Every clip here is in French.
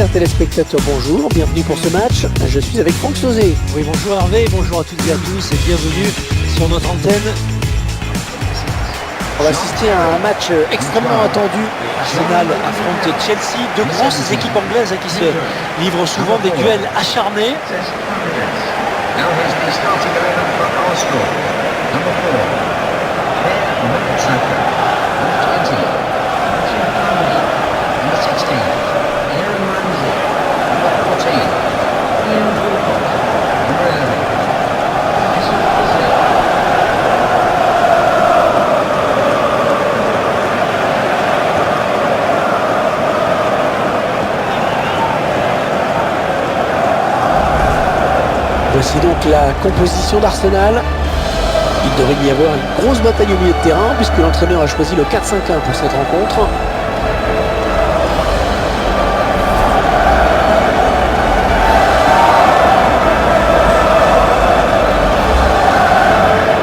chers téléspectateurs, bonjour, bienvenue pour ce match. Je suis avec Franck Sauzet. Oui, bonjour Hervé, bonjour à toutes et à tous et bienvenue sur notre antenne. On va assister à un match extrêmement attendu. Arsenal affronte Chelsea, deux grosses équipes anglaises qui se livrent souvent des duels acharnés. Voici donc la composition d'Arsenal. Il devrait y avoir une grosse bataille au milieu de terrain puisque l'entraîneur a choisi le 4-5-1 pour cette rencontre.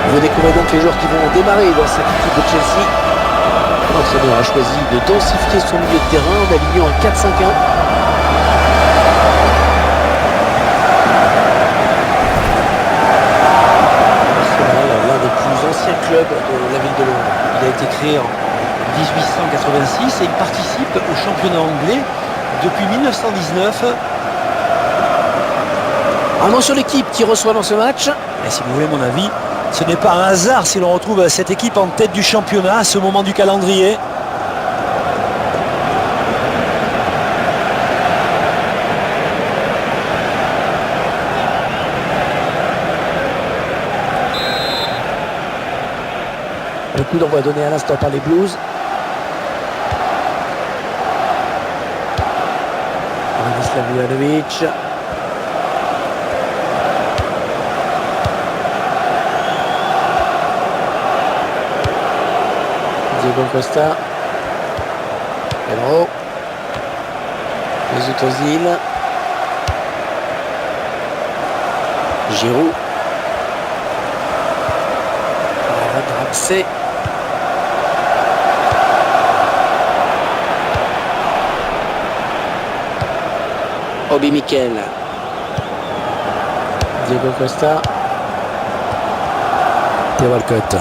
Vous découvrez donc les joueurs qui vont démarrer dans cette équipe de Chelsea. L'entraîneur a choisi de densifier son milieu de terrain en alignant un 4-5-1. Club de la ville de Londres. Il a été créé en 1886 et il participe au championnat anglais depuis 1919. Un mot sur l'équipe qui reçoit dans ce match. Et si vous voulez mon avis, ce n'est pas un hasard si l'on retrouve cette équipe en tête du championnat à ce moment du calendrier. Le coup d'envoi donné à l'instant par les Blues. Miroslav Ivanovic. Diego Costa. Pedro. Mesut Ozil. Giroud. Draxler. Obi Mikel. Diego Costa. Theo Walcott.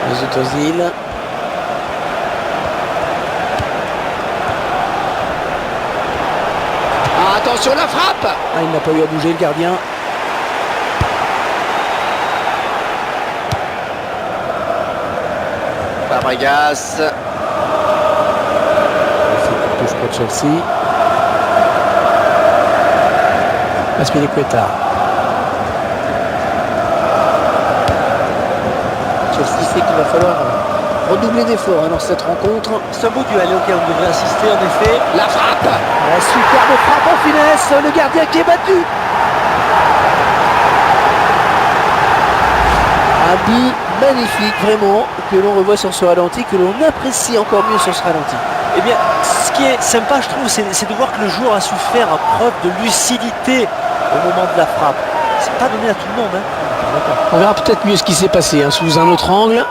Mesut Ozil. Ah, attention la frappe. Ah, il n'a pas eu à bouger le gardien. Fabregas. Touche pour Chelsea. Aspilicueta. Chelsea sait qu'il va falloir redoubler d'efforts dans cette rencontre. C'est un beau duel auquel on devrait assister en effet. La frappe. La superbe frappe en finesse. Le gardien qui est battu. Un but magnifique vraiment que l'on revoit sur ce ralenti, que l'on apprécie encore mieux sur ce ralenti. Eh bien, ce qui est sympa, je trouve, c'est de voir que le joueur a su faire preuve de lucidité au moment de la frappe. C'est pas donné à tout le monde. On verra peut-être mieux ce qui s'est passé sous un autre angle.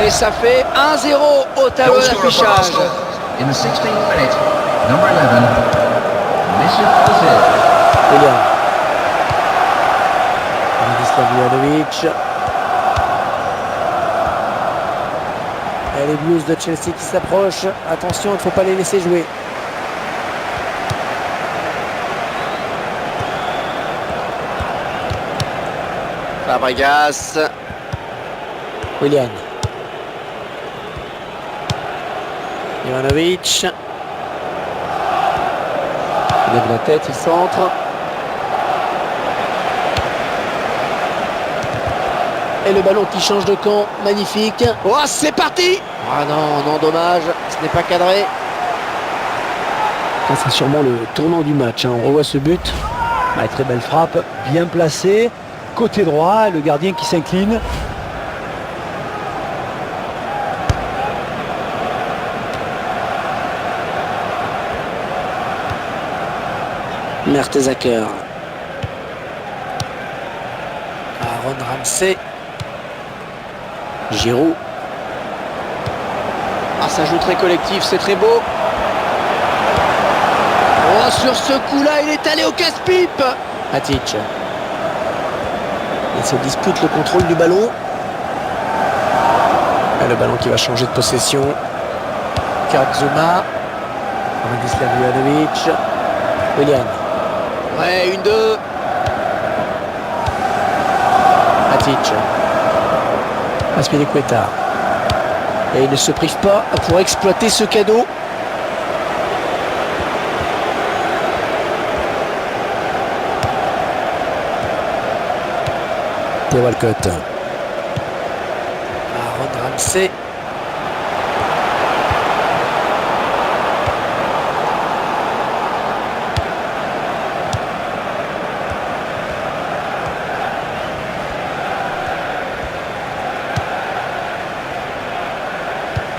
Et ça fait 1-0 au tableau d'affichage. In the 16th minute, number 11, Mesut Ozil. Miroslav Ivanovic. Et les Blues de Chelsea qui s'approchent. Attention, il ne faut pas les laisser jouer. Fabregas. Willian. Ivanovic. Il lève la tête, il centre. Et le ballon qui change de camp, magnifique. Oh, c'est parti. Ah non, non, dommage, ce n'est pas cadré. Ça, c'est sûrement le tournant du match, on revoit ce but. Très belle frappe, bien placée. Côté droit, le gardien qui s'incline. Mertesacker. Aaron Ramsey. Giroud. Ah, ça joue très collectif, c'est très beau. Oh, sur ce coup-là, il est allé au casse-pipe. Matic. Il se dispute le contrôle du ballon. Et le ballon qui va changer de possession. Karzuma. Radislav Ivanovic. Willian. Ouais, 1-2. Matic. Aspilicueta. Et il ne se prive pas pour exploiter ce cadeau. Theo Walcott. Aaron Ramsey.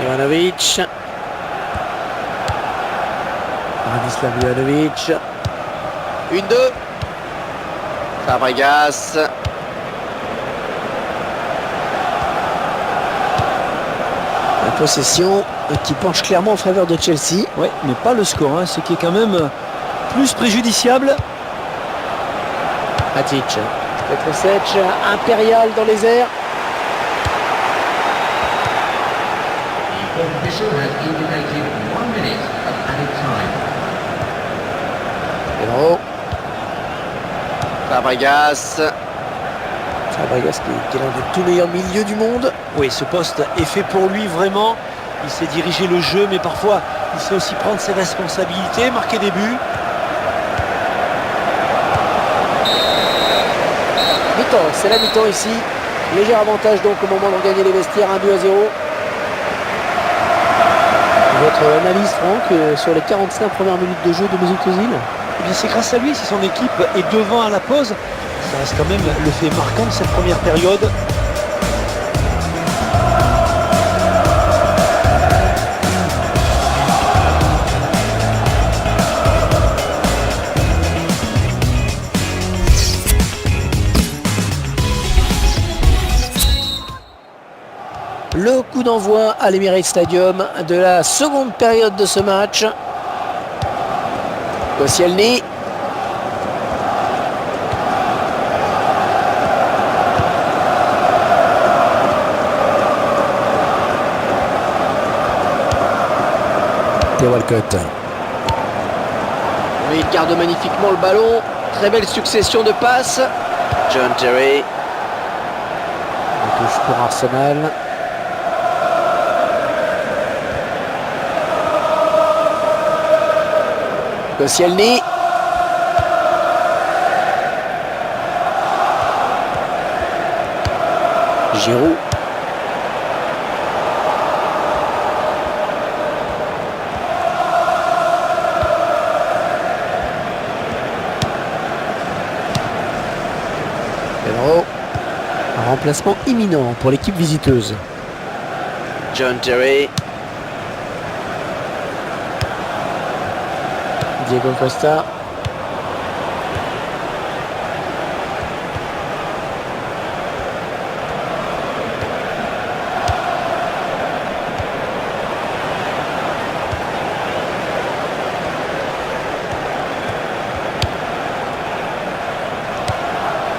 Ivanovic. Radislav Ivanovic. 1-2. Fabregas. La possession qui penche clairement en faveur de Chelsea. Ouais, mais pas le score, hein, ce qui est quand même plus préjudiciable. Matic. Petrosec, impérial dans les airs. The official has indicated 1 minute of added time. Pedro. Fabregas. Fabregas qui est l'un des tout meilleurs milieux du monde. Oui, ce poste est fait pour lui vraiment. Il sait diriger le jeu, mais parfois il sait aussi prendre ses responsabilités, marquer des buts. Mi-temps, c'est la mi-temps ici. Léger avantage donc au moment de gagner les vestiaires, 1-0. Votre analyse, Franck, sur les 45 premières minutes de jeu de Mesut Özil? Eh bien, c'est grâce à lui, si son équipe est devant à la pause. Ça reste quand même le fait marquant de cette première période. Le coup d'envoi à l'Emirates Stadium de la seconde période de ce match. Koscielny. Theo Walcott. Oui, il garde magnifiquement le ballon. Très belle succession de passes. John Terry. La touche pour Arsenal. Koscielny. Giroud. Pedro. Un remplacement imminent pour l'équipe visiteuse. John Terry. Diego Costa.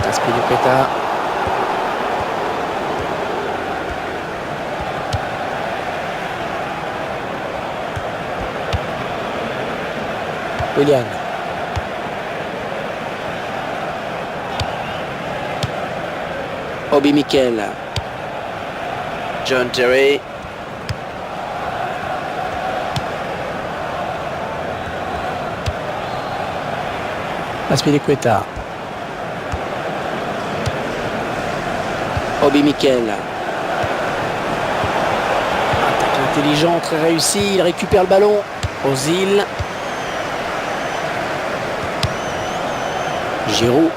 Aspilicueta. Willian. Obi Mikel. John Terry. Aspilicueta. Obi Mikel. Attaque intelligent, très réussi. Il récupère le ballon. Özil. Giroud.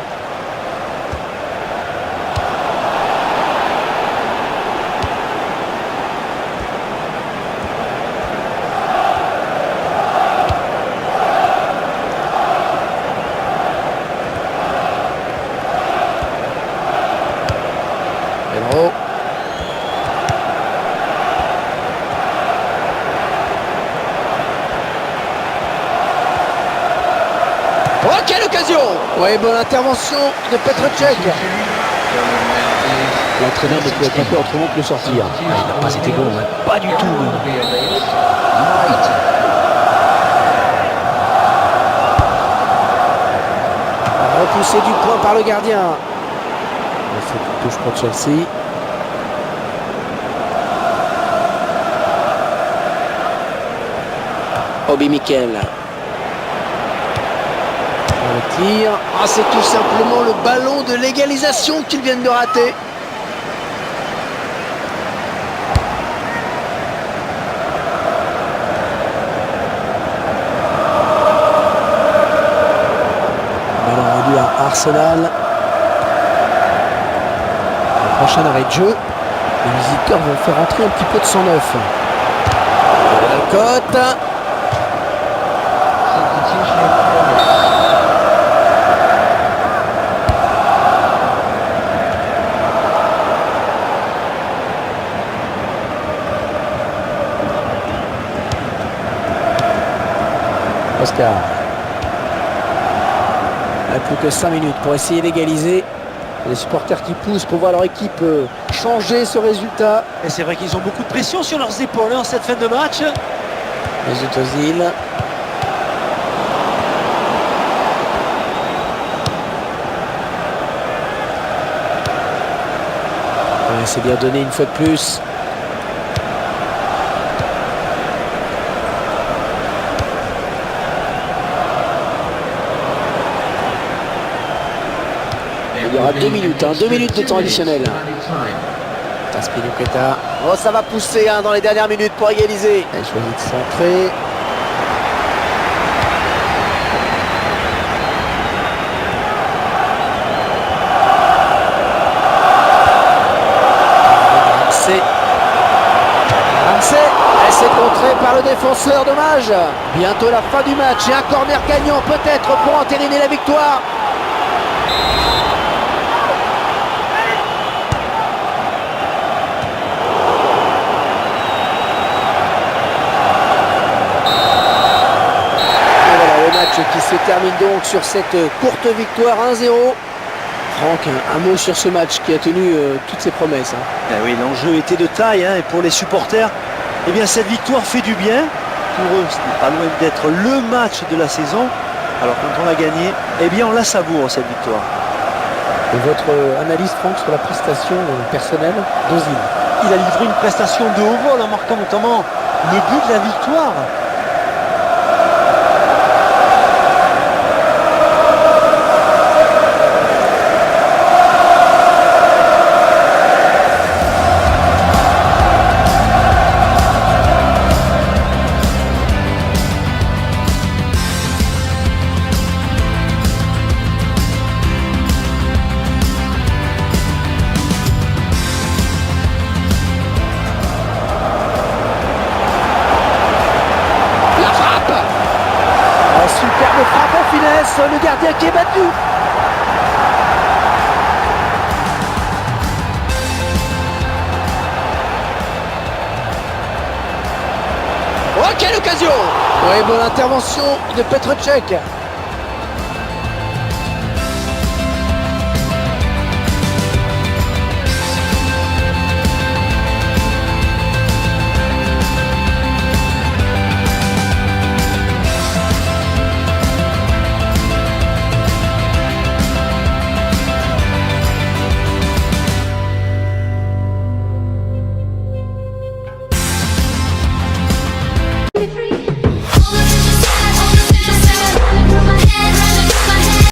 Alvaro. Oh, quelle occasion! Oui, bonne intervention de Petr Cech. L'entraîneur ne pouvait pas faire autrement que le sortir. Ah, il n'a pas été bon, hein. Pas du tout. Repoussé du point par le gardien. C'est une touche pour Chelsea. Obi Mikel. Le tir. Ah, c'est tout simplement le ballon de l'égalisation qu'ils viennent de rater. Ballon rendu à Arsenal. Le prochain arrêt de jeu. Les visiteurs vont faire entrer un petit peu de sang neuf. La cote. Substitution of progress. Oscar. Il n'y a plus que 5 minutes pour essayer d'égaliser. Les supporters qui poussent pour voir leur équipe changer ce résultat. Et c'est vrai qu'ils ont beaucoup de pression sur leurs épaules en cette fin de match. Mesut Ozil. Ouais, c'est bien donné une fois de plus. Il y aura 2 minutes, 2 minutes de temps additionnel. Azpilicueta. Oh, ça va pousser dans les dernières minutes pour égaliser. Elle choisit de centrer. Ramsey. Elle s'est contrée par le défenseur, dommage. Bientôt la fin du match et un corner gagnant peut-être pour entériner la victoire. Qui se termine donc sur cette courte victoire 1-0. Franck, un mot sur ce match qui a tenu toutes ses promesses. Eh oui, l'enjeu était de taille et pour les supporters, eh bien cette victoire fait du bien. Pour eux, ce n'est pas loin d'être le match de la saison. Alors quand on l'a gagné, eh bien on la savoure cette victoire. Et votre analyse, Franck, sur la prestation personnelle d'Ozil? Il a livré une prestation de haut vol en marquant notamment le but de la victoire. Superbe frappe en finesse, le gardien qui est battu. Oh, quelle occasion! Oui, bonne intervention de Petr Cech.